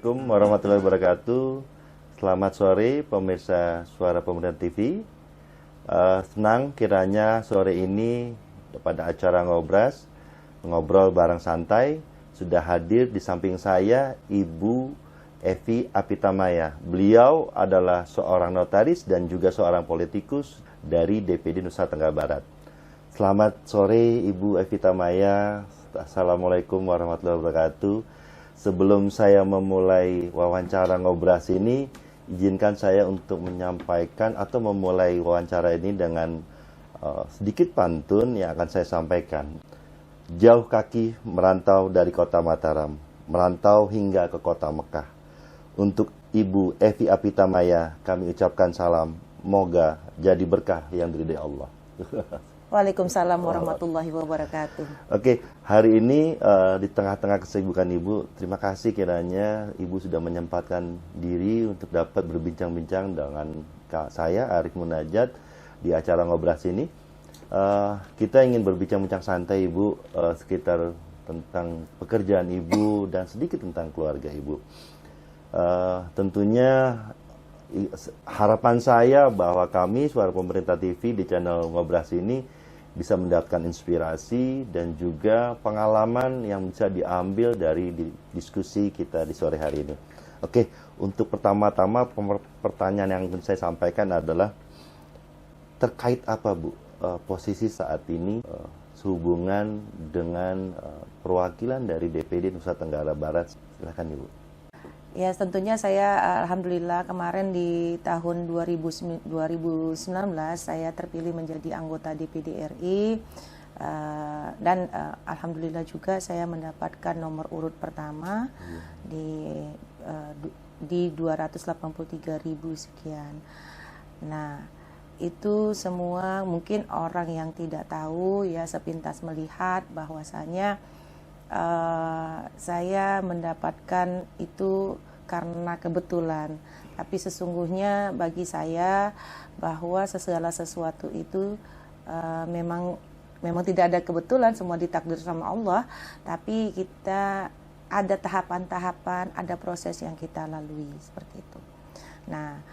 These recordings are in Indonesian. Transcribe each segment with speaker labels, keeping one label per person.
Speaker 1: Assalamualaikum warahmatullahi wabarakatuh. Selamat sore pemirsa Suara Pemerintah TV. Senang kiranya sore ini pada acara ngobrol bareng santai sudah hadir di samping saya Ibu Evi Apitamaya. Beliau adalah seorang notaris dan juga seorang politikus dari DPD Nusa Tenggara Barat. Selamat sore Ibu Evi Apitamaya. Assalamualaikum warahmatullahi wabarakatuh. Sebelum saya memulai wawancara ngobras ini, izinkan saya untuk menyampaikan atau memulai wawancara ini dengan sedikit pantun yang akan saya sampaikan. Jauh kaki merantau dari kota Mataram, merantau hingga ke kota Mekah. Untuk Ibu Evi Apitamaya, kami ucapkan salam, moga jadi berkah yang diridhai Allah.
Speaker 2: Waalaikumsalam warahmatullahi wabarakatuh.
Speaker 1: Oke, hari ini di tengah-tengah kesibukan Ibu, terima kasih kiranya Ibu sudah menyempatkan diri untuk dapat berbincang-bincang dengan saya, Arif Munajat, di acara ngobras ini. Kita ingin berbincang-bincang santai Ibu, sekitar tentang pekerjaan Ibu dan sedikit tentang keluarga Ibu. Tentunya harapan saya bahwa kami Suara Pemerintah TV di channel ngobras ini bisa mendapatkan inspirasi dan juga pengalaman yang bisa diambil dari diskusi kita di sore hari ini. Oke, untuk pertama-tama pertanyaan yang ingin saya sampaikan adalah terkait apa Bu posisi saat ini sehubungan dengan perwakilan dari DPD Nusa Tenggara Barat. Silakan Ibu.
Speaker 2: Ya, tentunya saya alhamdulillah kemarin di tahun 2019 saya terpilih menjadi anggota DPD RI dan alhamdulillah juga saya mendapatkan nomor urut pertama di 283.000 sekian. Nah, itu semua mungkin orang yang tidak tahu ya sepintas melihat bahwasanya saya mendapatkan itu karena kebetulan, tapi sesungguhnya bagi saya bahwa segala sesuatu itu memang tidak ada kebetulan, semua ditakdir sama Allah, tapi kita ada tahapan-tahapan, ada proses yang kita lalui seperti itu. Nah,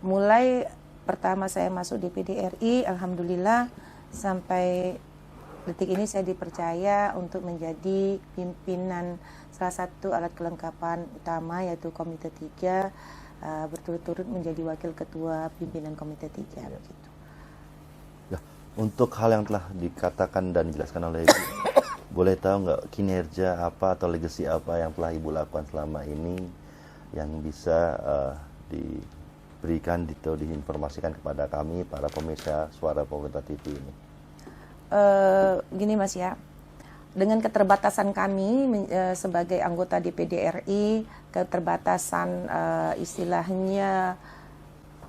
Speaker 2: mulai pertama saya masuk DPD RI, alhamdulillah sampai detik ini saya dipercaya untuk menjadi pimpinan salah satu alat kelengkapan utama yaitu Komite 3, berturut-turut menjadi wakil ketua pimpinan Komite 3 begitu.
Speaker 1: Ya, untuk hal yang telah dikatakan dan dijelaskan oleh Ibu, boleh tahu nggak kinerja apa atau legacy apa yang telah Ibu lakukan selama ini yang bisa diberikan atau diinformasikan kepada kami para pemirsa Suara Pemerintah TV ini?
Speaker 2: Gini Mas ya, dengan keterbatasan kami sebagai anggota DPD RI, keterbatasan istilahnya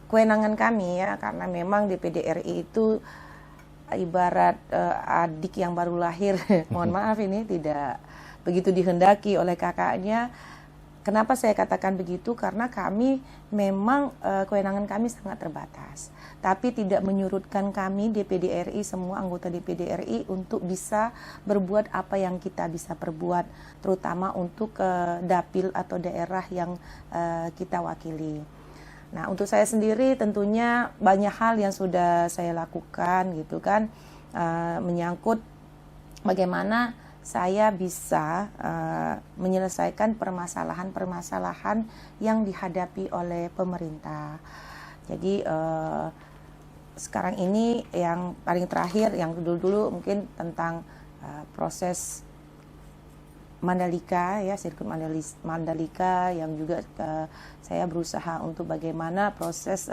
Speaker 2: kewenangan kami ya, karena memang DPD RI itu ibarat adik yang baru lahir, mohon maaf ini tidak begitu dihendaki oleh kakaknya. Kenapa saya katakan begitu? Karena kami memang kewenangan kami sangat terbatas. Tapi tidak menyurutkan kami DPD RI, semua anggota DPD RI untuk bisa berbuat apa yang kita bisa perbuat, terutama untuk dapil atau daerah yang kita wakili. Nah, untuk saya sendiri tentunya banyak hal yang sudah saya lakukan gitu kan, menyangkut bagaimana saya bisa menyelesaikan permasalahan-permasalahan yang dihadapi oleh pemerintah. Jadi sekarang ini yang paling terakhir, yang dulu-dulu mungkin tentang proses Mandalika ya, sirkuit Mandalika yang juga saya berusaha untuk bagaimana proses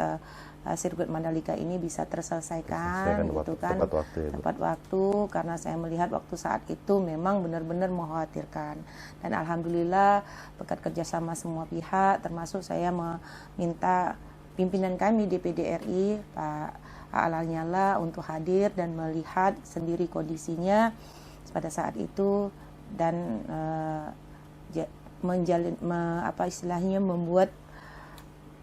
Speaker 2: sirkuit Mandalika ini bisa terselesaikan gitu kan, tepat waktu, karena saya melihat waktu saat itu memang benar-benar mengkhawatirkan. Dan alhamdulillah berkat kerjasama semua pihak, termasuk saya meminta pimpinan kami DPD RI Pak Alanyala untuk hadir dan melihat sendiri kondisinya pada saat itu dan membuat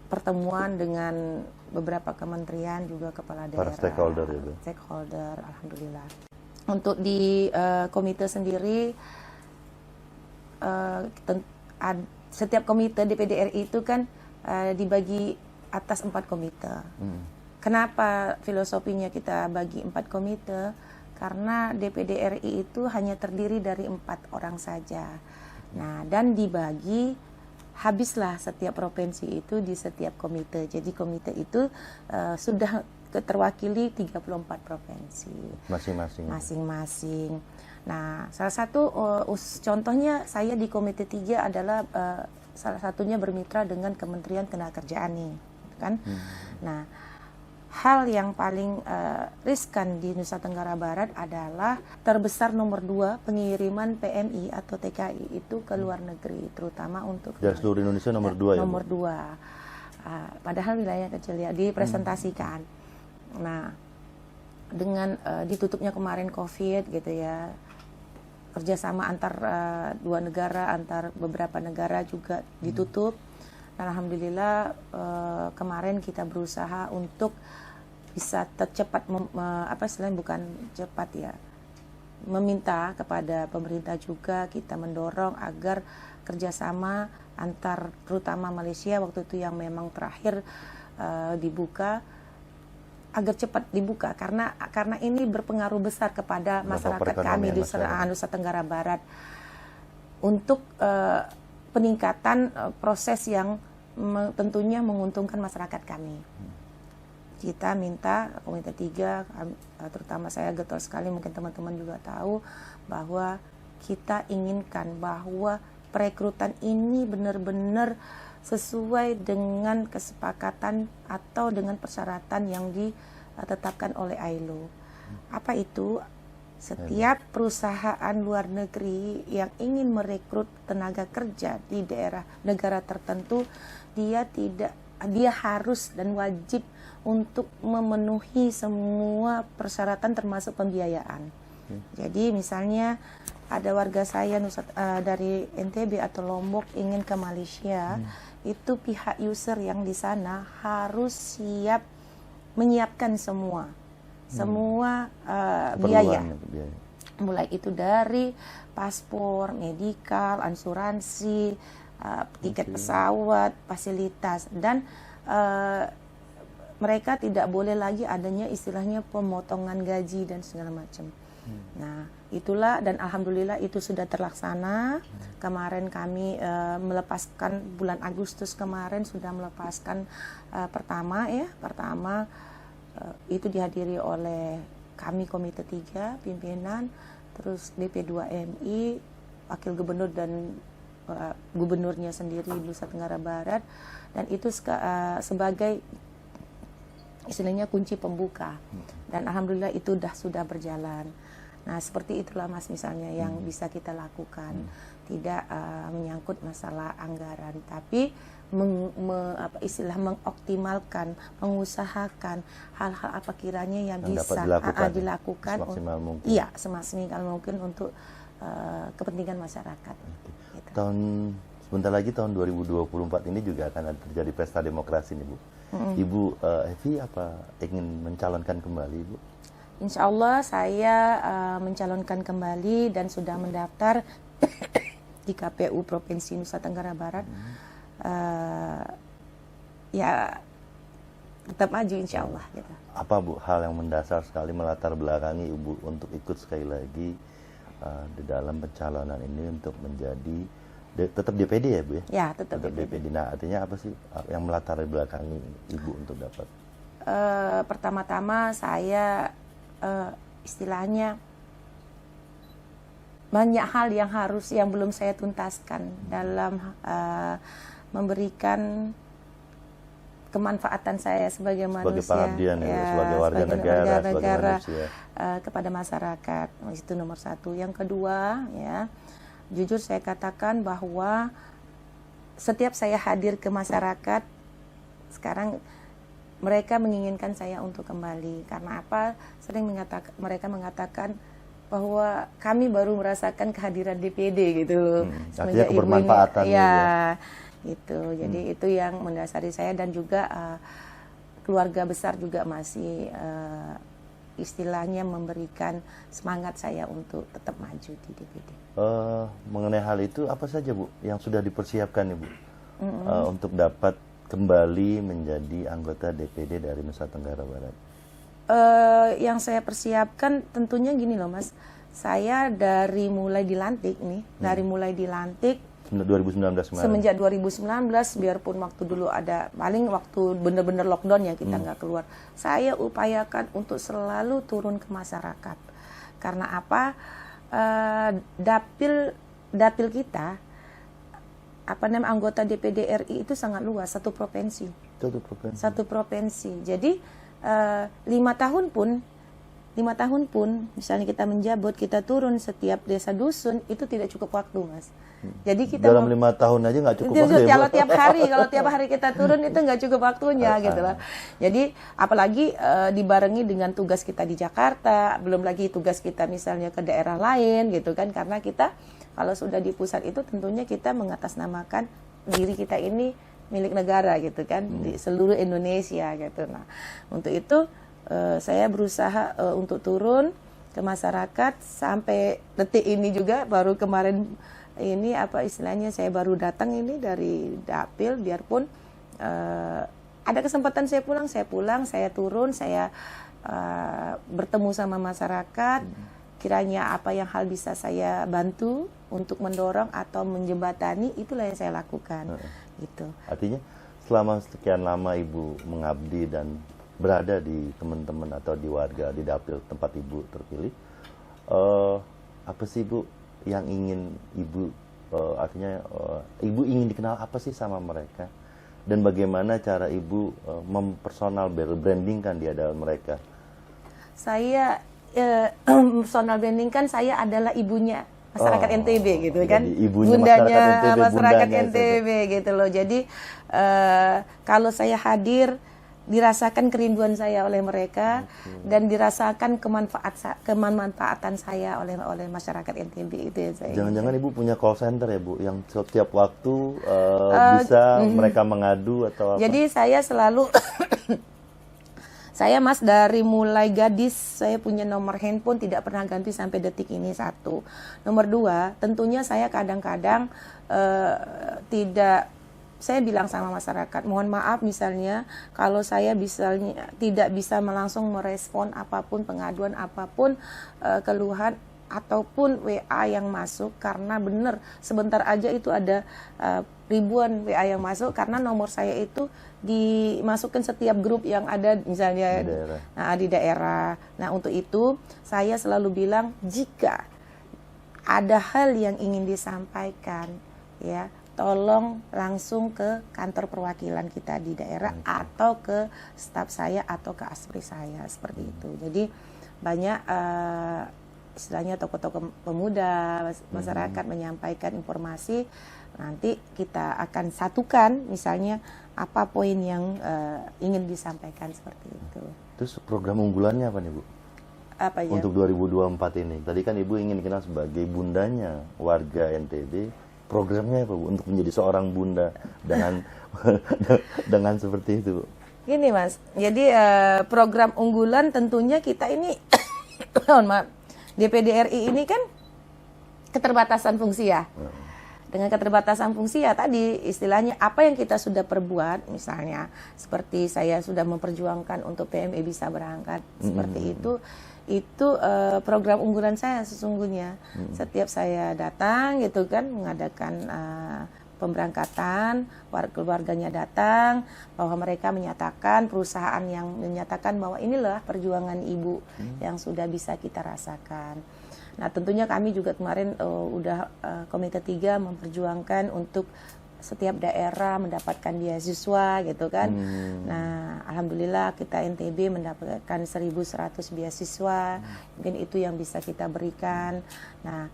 Speaker 2: pertemuan dengan beberapa kementerian juga kepala daerah, stakeholder, alhamdulillah. Untuk di komite sendiri setiap komite DPD RI itu kan dibagi atas 4 komite. Kenapa filosofinya kita bagi 4 komite? Karena DPD RI itu hanya terdiri dari 4 orang saja. Nah, dan dibagi, habislah setiap provinsi itu di setiap komite. Jadi komite itu sudah terwakili 34 provinsi. Masing-masing. Nah, salah satu contohnya saya di komite 3 adalah salah satunya bermitra dengan Kementerian Ketenagakerjaan nih, kan? Nah, hal yang paling riskan di Nusa Tenggara Barat adalah terbesar nomor 2 pengiriman PMI atau TKI itu ke luar negeri, terutama untuk
Speaker 1: dari seluruh Indonesia nomor 2 ya?
Speaker 2: Nomor 2. Padahal wilayah kecil ya, dipresentasikan. Nah, dengan ditutupnya kemarin COVID gitu ya, kerjasama antar 2 negara, antar beberapa negara juga ditutup. Alhamdulillah kemarin kita berusaha untuk bisa tercepat meminta kepada pemerintah juga, kita mendorong agar kerjasama antar terutama Malaysia waktu itu yang memang terakhir dibuka agar cepat dibuka karena ini berpengaruh besar kepada masyarakat kami di Nusa Tenggara Barat untuk peningkatan proses yang tentunya menguntungkan masyarakat kami. Kita minta komite 3, terutama saya getol sekali, mungkin teman-teman juga tahu bahwa kita inginkan bahwa perekrutan ini benar-benar sesuai dengan kesepakatan atau dengan persyaratan yang ditetapkan oleh ILO. Apa itu? Setiap perusahaan luar negeri yang ingin merekrut tenaga kerja di daerah negara tertentu, dia harus dan wajib untuk memenuhi semua persyaratan termasuk pembiayaan. Jadi misalnya ada warga saya dari NTB atau Lombok ingin ke Malaysia, itu pihak user yang di sana harus siap menyiapkan semua biaya. Mulai itu dari paspor, medikal, asuransi, tiket pesawat, fasilitas, dan mereka tidak boleh lagi adanya istilahnya pemotongan gaji dan segala macam. Nah, itulah, dan alhamdulillah itu sudah terlaksana. Kemarin kami melepaskan bulan Agustus kemarin sudah melepaskan pertama itu dihadiri oleh kami komite 3 pimpinan, terus BP2MI, wakil gubernur dan gubernurnya sendiri Nusa Tenggara Barat, dan itu sebagai istilahnya kunci pembuka, dan alhamdulillah itu sudah berjalan. Nah, seperti itulah Mas misalnya yang bisa kita lakukan, tidak menyangkut masalah anggaran, tapi mengoptimalkan, mengusahakan hal-hal apa kiranya yang bisa dilakukan semaksimal mungkin untuk kepentingan masyarakat. Gitu.
Speaker 1: Sebentar lagi tahun 2024 ini juga akan terjadi pesta demokrasi nih Bu. Ibu Evi ingin mencalonkan kembali Bu?
Speaker 2: Insya Allah saya mencalonkan kembali dan sudah mendaftar di KPU Provinsi Nusa Tenggara Barat. Ya tetap maju insya Allah gitu.
Speaker 1: Apa Bu hal yang mendasar sekali melatar belakangi Ibu untuk ikut sekali lagi di dalam pencalonan ini untuk menjadi tetap DPD ya Bu ya?
Speaker 2: Ya tetap DPD.
Speaker 1: Nah artinya apa sih yang melatar belakangi Ibu untuk dapat?
Speaker 2: Pertama-tama saya istilahnya banyak hal yang belum saya tuntaskan dalam memberikan kemanfaatan saya sebagai manusia,
Speaker 1: sebagai warga negara
Speaker 2: kepada masyarakat. Itu nomor 1. Yang kedua, ya, jujur saya katakan bahwa setiap saya hadir ke masyarakat sekarang mereka menginginkan saya untuk kembali. Karena apa? Mereka mengatakan bahwa kami baru merasakan kehadiran DPD gitu.
Speaker 1: Artinya kebermanfaatan.
Speaker 2: Gitu. Jadi itu yang mendasari saya, dan juga keluarga besar juga masih istilahnya memberikan semangat saya untuk tetap maju di DPD.
Speaker 1: Mengenai hal itu apa saja Bu yang sudah dipersiapkan Ibu untuk dapat kembali menjadi anggota DPD dari Nusa Tenggara Barat?
Speaker 2: Yang saya persiapkan tentunya gini loh Mas, saya dari mulai dilantik nih, dari mulai dilantik
Speaker 1: 2019 kemarin.
Speaker 2: Semenjak 2019, biarpun waktu dulu ada, paling waktu bener-bener lockdown ya kita nggak keluar, saya upayakan untuk selalu turun ke masyarakat. Karena apa? Dapil kita, apa namanya, anggota DPD RI itu sangat luas, satu provinsi. Satu provinsi. Jadi 5 tahun pun misalnya kita menjabat, kita turun setiap desa dusun, itu tidak cukup waktu Mas. Jadi kita
Speaker 1: dalam 5 tahun aja nggak cukup waktu ya,
Speaker 2: kalau tiap hari kita turun itu nggak cukup waktunya gitu loh. Jadi apalagi dibarengi dengan tugas kita di Jakarta, belum lagi tugas kita misalnya ke daerah lain gitu kan, karena kita kalau sudah di pusat itu tentunya kita mengatasnamakan diri kita ini milik negara gitu kan, di seluruh Indonesia gitu. Nah untuk itu saya berusaha untuk turun ke masyarakat sampai detik ini juga, baru kemarin ini apa istilahnya saya baru datang ini dari dapil, biarpun ada kesempatan saya pulang, saya turun, saya bertemu sama masyarakat, kiranya apa yang hal bisa saya bantu untuk mendorong atau menjembatani, itulah yang saya lakukan. Gitu.
Speaker 1: Artinya selama sekian lama Ibu mengabdi dan berada di teman-teman atau di warga di dapil tempat Ibu terpilih, apa sih Bu yang ingin Ibu, artinya Ibu ingin dikenal apa sih sama mereka, dan bagaimana cara Ibu mempersonal brandingkan di hadapan mereka?
Speaker 2: Saya personal brandingkan saya adalah ibunya masyarakat NTB gitu kan, bundanya masyarakat NTB gitu loh. Jadi kalau saya hadir, dirasakan kerinduan saya oleh mereka, dan dirasakan kemanfaatan saya oleh masyarakat NTB itu ya saya.
Speaker 1: Jangan-jangan Ibu punya call center ya Bu, yang setiap waktu bisa mereka mengadu atau apa?
Speaker 2: Jadi saya selalu saya Mas dari mulai gadis saya punya nomor handphone, tidak pernah ganti sampai detik ini, satu. Nomor dua, tentunya saya kadang-kadang saya bilang sama masyarakat, mohon maaf misalnya kalau saya misalnya tidak bisa langsung merespon apapun, pengaduan apapun, keluhan ataupun WA yang masuk, karena benar sebentar aja itu ada ribuan WA yang masuk, karena nomor saya itu dimasukkan setiap grup yang ada misalnya di daerah. Nah untuk itu saya selalu bilang, jika ada hal yang ingin disampaikan ya, tolong langsung ke kantor perwakilan kita di daerah atau ke staf saya atau ke aspri saya, seperti itu. Jadi banyak istilahnya tokoh-tokoh pemuda, masyarakat menyampaikan informasi, nanti kita akan satukan misalnya apa poin yang ingin disampaikan, seperti itu.
Speaker 1: Terus program unggulannya apa nih Bu?
Speaker 2: Apa ya?
Speaker 1: Untuk 2024 ini, tadi kan Ibu ingin dikenal sebagai bundanya warga NTB. Programnya apa Bu untuk menjadi seorang bunda dengan dengan seperti itu Bu?
Speaker 2: Gini Mas, jadi program unggulan tentunya kita ini mohon maaf, DPD RI ini kan keterbatasan fungsi ya. Dengan keterbatasan fungsi ya tadi istilahnya apa yang kita sudah perbuat, misalnya seperti saya sudah memperjuangkan untuk PMI bisa berangkat, seperti itu program unggulan saya sesungguhnya. Setiap saya datang gitu kan, mengadakan pemberangkatan, keluarganya datang, bahwa mereka menyatakan, perusahaan yang menyatakan bahwa inilah perjuangan ibu yang sudah bisa kita rasakan. Nah tentunya kami juga kemarin Komite 3 memperjuangkan untuk setiap daerah mendapatkan beasiswa gitu kan. Nah alhamdulillah kita NTB mendapatkan 1.100 beasiswa, mungkin itu yang bisa kita berikan. Nah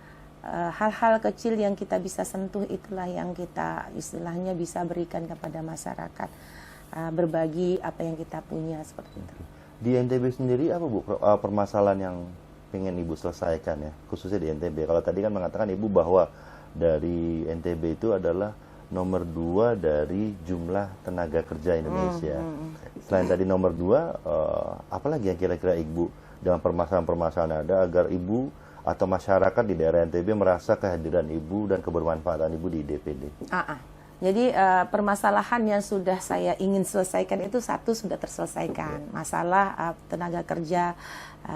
Speaker 2: hal-hal kecil yang kita bisa sentuh itulah yang kita istilahnya bisa berikan kepada masyarakat, berbagi apa yang kita punya, seperti itu.
Speaker 1: Di NTB sendiri apa Bu permasalahan yang pengen Ibu selesaikan ya, khususnya di NTB? Kalau tadi kan mengatakan Ibu bahwa dari NTB itu adalah nomor 2 dari jumlah tenaga kerja Indonesia. Selain tadi nomor 2, apalagi yang kira-kira Ibu dengan permasalahan-permasalahan ada agar ibu atau masyarakat di daerah NTB merasa kehadiran ibu dan kebermanfaatan ibu di DPD?
Speaker 2: Jadi permasalahan yang sudah saya ingin selesaikan itu satu sudah terselesaikan. Masalah tenaga kerja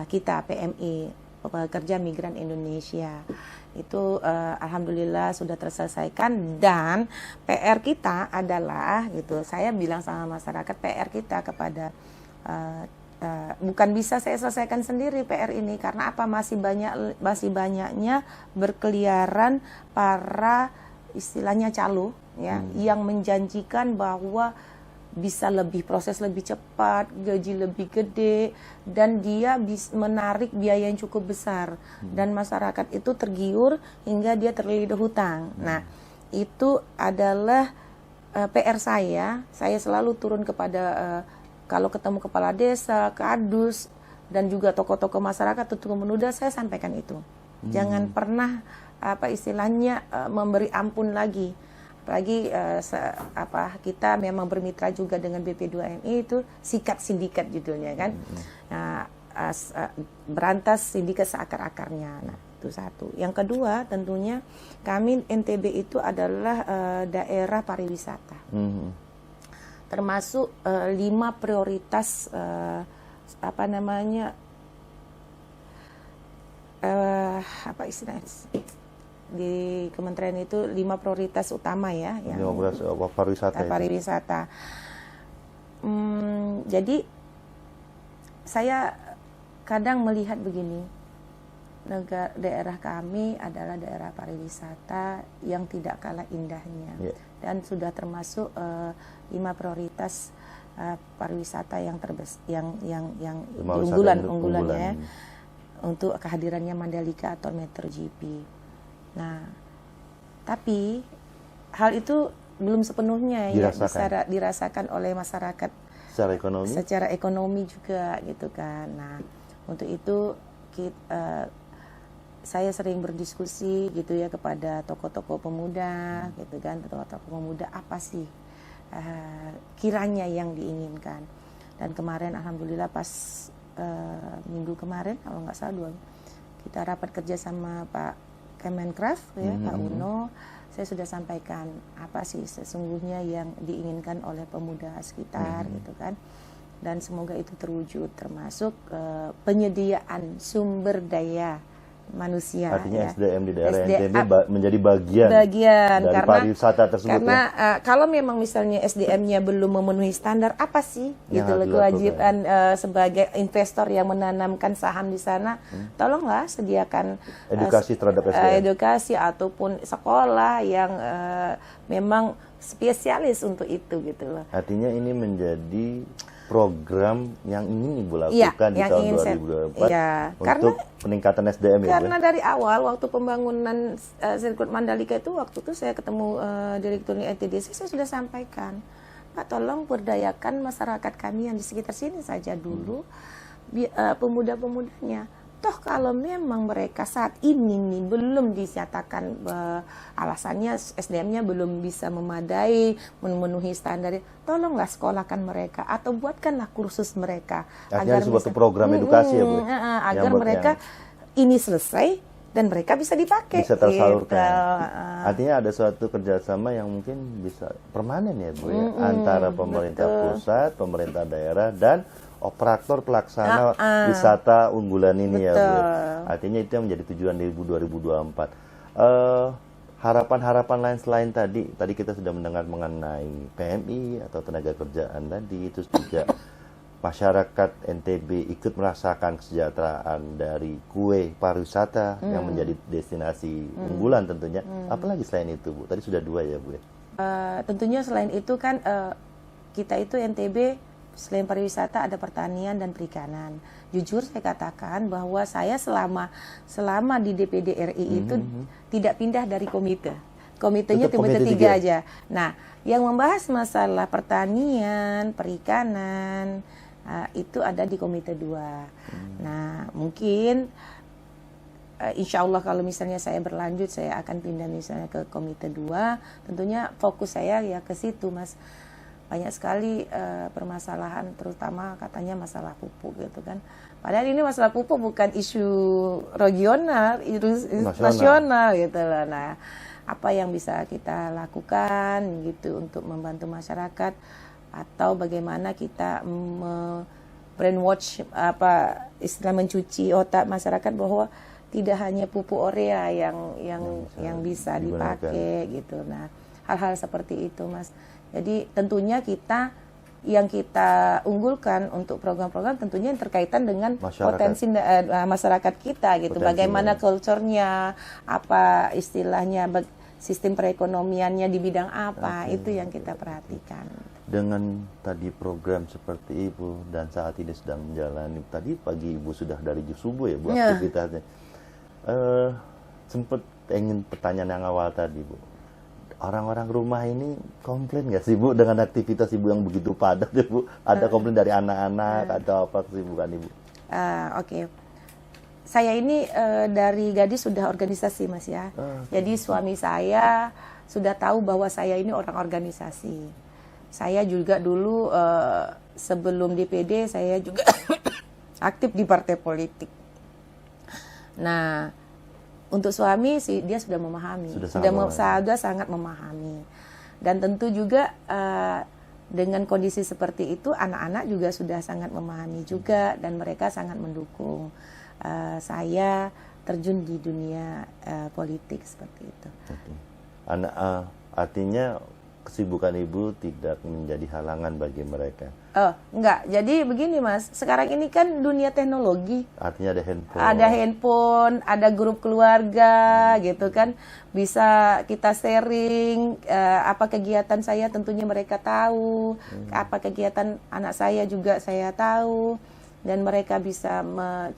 Speaker 2: kita PMI, pekerja migran Indonesia. Itu alhamdulillah sudah terselesaikan, dan PR kita adalah gitu. Saya bilang sama masyarakat, PR kita kepada bukan bisa saya selesaikan sendiri PR ini, karena apa, masih banyaknya berkeliaran para istilahnya calo ya, yang menjanjikan bahwa bisa proses lebih cepat, gaji lebih gede, dan dia menarik biaya yang cukup besar, dan masyarakat itu tergiur hingga dia terlilit hutang. Nah, itu adalah PR saya selalu turun kepada kalau ketemu kepala desa, kadus, dan juga tokoh-tokoh masyarakat, tutup menuda, saya sampaikan itu. Jangan pernah istilahnya memberi ampun lagi. Apalagi kita memang bermitra juga dengan BP2MI, itu sikat sindikat judulnya kan. Nah, berantas sindikat seakar-akarnya. Nah, itu satu. Yang kedua, tentunya kami NTB itu adalah daerah pariwisata. Termasuk 5 prioritas istilahnya di kementerian itu 5 prioritas utama ya, yang pariwisata. Jadi saya kadang melihat begini, daerah kami adalah daerah pariwisata yang tidak kalah indahnya, dan sudah termasuk 5 prioritas pariwisata yang unggulannya untuk kehadirannya Mandalika atau MotoGP. Nah, tapi hal itu belum sepenuhnya bisa dirasakan oleh masyarakat secara ekonomi juga gitu kan. Nah, untuk itu saya sering berdiskusi gitu ya kepada tokoh-tokoh pemuda gitu kan, tokoh-tokoh pemuda apa sih kiranya yang diinginkan. Dan kemarin alhamdulillah pas minggu kemarin kalau nggak salah kita rapat kerja sama Pak Kemenkraf ya, Pak Uno, saya sudah sampaikan apa sih sesungguhnya yang diinginkan oleh pemuda sekitar gitu kan, dan semoga itu terwujud, termasuk penyediaan sumber daya manusia.
Speaker 1: Artinya
Speaker 2: ya.
Speaker 1: SDM di daerah NTB menjadi bagian dari pariwisata tersebut.
Speaker 2: Karena kalau memang misalnya SDM-nya belum memenuhi standar, apa sih gitu loh kewajiban sebagai investor yang menanamkan saham di sana, tolonglah sediakan
Speaker 1: edukasi terhadap SDM.
Speaker 2: Edukasi ataupun sekolah yang memang spesialis untuk itu gitu loh.
Speaker 1: Artinya ini menjadi program yang ingin Ibu lakukan di tahun 2024 untuk peningkatan SDM ya,
Speaker 2: karena dari awal waktu pembangunan sirkuit Mandalika itu, waktu itu saya ketemu Direktur NTDC, saya sudah sampaikan, Pak, tolong berdayakan masyarakat kami yang di sekitar sini saja dulu, pemuda-pemudanya. Toh kalau memang mereka saat ini nih belum dinyatakan alasannya SDM-nya belum bisa memadai, memenuhi standar, tolonglah sekolahkan mereka atau buatkanlah kursus mereka.
Speaker 1: Agar suatu program edukasi ya Bu?
Speaker 2: Agar mereka ini selesai dan mereka bisa dipakai.
Speaker 1: Bisa tersalurkan. Gitu. Artinya ada suatu kerjasama yang mungkin bisa permanen ya Bu ya, antara pemerintah pusat, pemerintah daerah, dan operator pelaksana wisata unggulan ini ya Bu. Artinya itu yang menjadi tujuan 2024. Harapan-harapan lain selain tadi kita sudah mendengar mengenai PMI atau tenaga kerjaan tadi, itu juga masyarakat NTB ikut merasakan kesejahteraan dari kue pariwisata yang menjadi destinasi unggulan tentunya. Apalagi selain itu Bu? Tadi sudah 2 ya Bu.
Speaker 2: Tentunya selain itu kan kita itu NTB selain pariwisata ada pertanian dan perikanan. Jujur saya katakan bahwa saya selama di DPD RI itu tidak pindah dari komite. Komitenya komite 3 aja. Nah, yang membahas masalah pertanian, perikanan itu ada di komite 2. Nah, mungkin insya Allah kalau misalnya saya berlanjut, saya akan pindah misalnya ke komite 2. Tentunya fokus saya ya ke situ, Mas. banyak sekali permasalahan, terutama katanya masalah pupuk gitu kan. Padahal ini masalah pupuk bukan isu regional, isu nasional gitu loh. Nah, apa yang bisa kita lakukan gitu untuk membantu masyarakat, atau bagaimana kita brainwash, apa istilah, mencuci otak masyarakat bahwa tidak hanya pupuk urea yang bisa dipakai gitu. Nah, hal-hal seperti itu, Mas. Jadi tentunya yang kita unggulkan untuk program-program tentunya yang terkaitan dengan potensi masyarakat kita gitu. Bagaimana culture-nya, apa istilahnya, sistem perekonomiannya di bidang apa, itu yang kita perhatikan.
Speaker 1: Dengan tadi program seperti Ibu dan saat ini sedang menjalani, tadi pagi Ibu sudah dari subuh ya Bu aktivitasnya. Sempat ingin pertanyaan yang awal tadi Bu. Orang-orang rumah ini komplain nggak sih Bu dengan aktivitas Ibu yang begitu padat ya Bu? Ada komplain dari anak-anak atau apa kesibukan Ibu?
Speaker 2: Oke. Saya ini dari gadis sudah organisasi, Mas ya. Jadi suami saya sudah tahu bahwa saya ini orang organisasi. Saya juga dulu sebelum DPD saya juga aktif di partai politik. Nah, untuk suami sih dia sudah memahami, sudah sangat memahami. Dan tentu juga dengan kondisi seperti itu anak-anak juga sudah sangat memahami juga, dan mereka sangat mendukung saya terjun di dunia politik seperti itu.
Speaker 1: Artinya kesibukan Ibu tidak menjadi halangan bagi mereka?
Speaker 2: Enggak. Jadi begini Mas, sekarang ini kan dunia teknologi.
Speaker 1: Artinya ada handphone.
Speaker 2: Ada handphone, ada grup keluarga gitu kan. Bisa kita sharing apa kegiatan saya, tentunya mereka tahu. Apa kegiatan anak saya juga saya tahu. Dan mereka bisa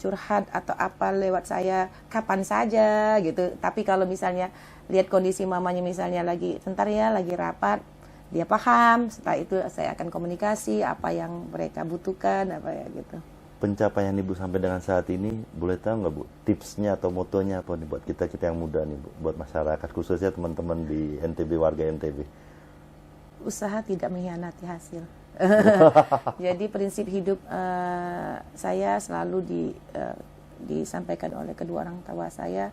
Speaker 2: curhat atau apa lewat saya kapan saja gitu. Tapi kalau misalnya lihat kondisi mamanya misalnya lagi sebentar ya, lagi rapat, dia paham. Setelah itu saya akan komunikasi apa yang mereka butuhkan, apa ya gitu.
Speaker 1: Pencapaian Ibu sampai dengan saat ini, boleh tahu nggak Bu tipsnya atau motonya apa nih buat kita yang muda nih Bu, buat masyarakat khususnya teman-teman di NTB, warga NTB?
Speaker 2: Usaha tidak mengkhianati hasil. Jadi prinsip hidup saya selalu disampaikan oleh kedua orang tua saya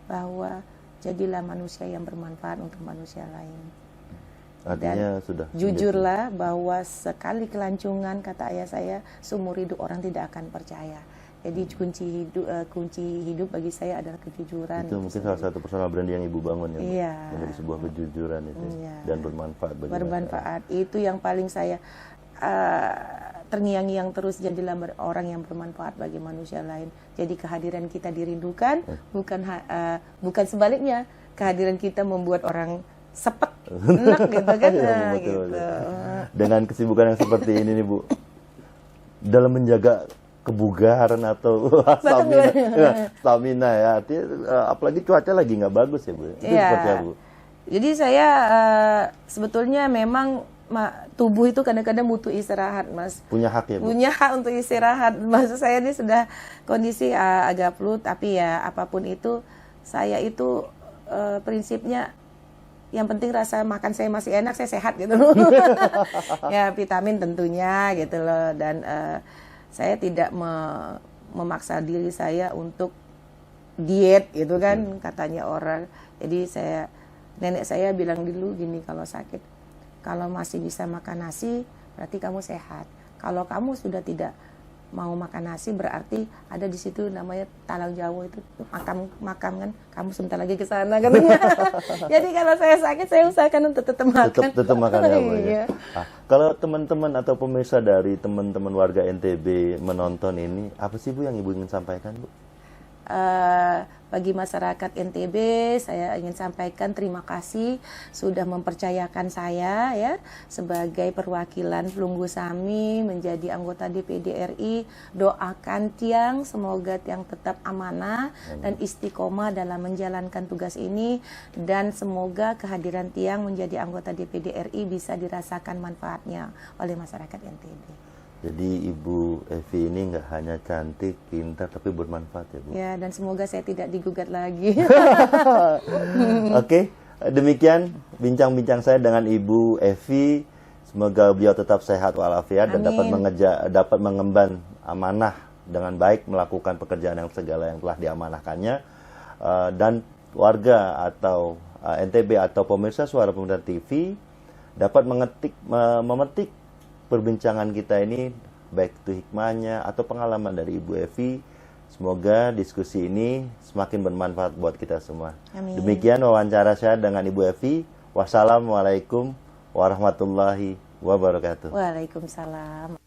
Speaker 2: bahwa jadilah manusia yang bermanfaat untuk manusia lain.
Speaker 1: Artinya
Speaker 2: dan
Speaker 1: sudah
Speaker 2: jujurlah bahwa sekali kelancingan, kata ayah saya, seumur hidup orang tidak akan percaya. Jadi kunci hidup bagi saya adalah kejujuran.
Speaker 1: Itu mungkin salah satu personal brand yang Ibu bangun ya,
Speaker 2: iya.
Speaker 1: Menjadi sebuah kejujuran itu, iya. Dan bermanfaat bagi
Speaker 2: bermanfaat. Itu yang paling saya terngiang-ngiang terus, jadilah orang yang bermanfaat bagi manusia lain. Jadi kehadiran kita dirindukan, bukan sebaliknya. Kehadiran kita membuat orang sepet, enak gitu kan.
Speaker 1: Betul. Dengan kesibukan yang seperti ini nih Bu, dalam menjaga kebugaran atau stamina ya, artinya apalagi cuaca lagi nggak bagus ya Bu. Itu seperti apa Bu?
Speaker 2: Jadi saya sebetulnya memang tubuh itu kadang-kadang butuh istirahat, Mas.
Speaker 1: Punya hak ya Bu?
Speaker 2: Punya hak untuk istirahat. Maksud saya ini sudah kondisi agak flu, tapi ya apapun itu, saya itu prinsipnya yang penting rasa makan saya masih enak, saya sehat gitu loh. Ya vitamin tentunya gitu loh. Dan saya tidak memaksa diri saya untuk diet gitu kan, katanya orang. Jadi nenek saya bilang dulu gini, kalau sakit, kalau masih bisa makan nasi berarti kamu sehat. Kalau kamu sudah tidak mau makan nasi berarti ada di situ namanya Talang Jawa, itu makam kan, kamu sebentar lagi ke sana katanya. Jadi kalau saya sakit saya usahakan untuk tetap makan.
Speaker 1: Tetap makan ya Bu. Ya. Kalau teman-teman atau pemirsa dari teman-teman warga NTB menonton ini, apa sih Bu yang Ibu ingin sampaikan Bu?
Speaker 2: Bagi masyarakat NTB, saya ingin sampaikan terima kasih sudah mempercayakan saya ya sebagai perwakilan Pelunggu Sami menjadi anggota DPD RI. Doakan Tiang semoga Tiang tetap amanah dan istiqomah dalam menjalankan tugas ini, dan semoga kehadiran Tiang menjadi anggota DPD RI bisa dirasakan manfaatnya oleh masyarakat NTB.
Speaker 1: Jadi Ibu Evi ini nggak hanya cantik, pintar, tapi bermanfaat ya Bu?
Speaker 2: Ya, dan semoga saya tidak digugat lagi.
Speaker 1: Oke, demikian bincang-bincang saya dengan Ibu Evi Semoga beliau tetap sehat walafiat dan
Speaker 2: Amin.
Speaker 1: dapat mengemban amanah dengan baik, melakukan pekerjaan yang segala yang telah diamanahkannya. Dan warga atau NTB atau pemirsa Suara Pemuda TV dapat memetik perbincangan kita ini, baik itu hikmahnya atau pengalaman dari Ibu Evi. Semoga diskusi ini semakin bermanfaat buat kita semua.
Speaker 2: Amin.
Speaker 1: Demikian wawancara saya dengan Ibu Evi. Wassalamualaikum warahmatullahi wabarakatuh.
Speaker 2: Waalaikumsalam.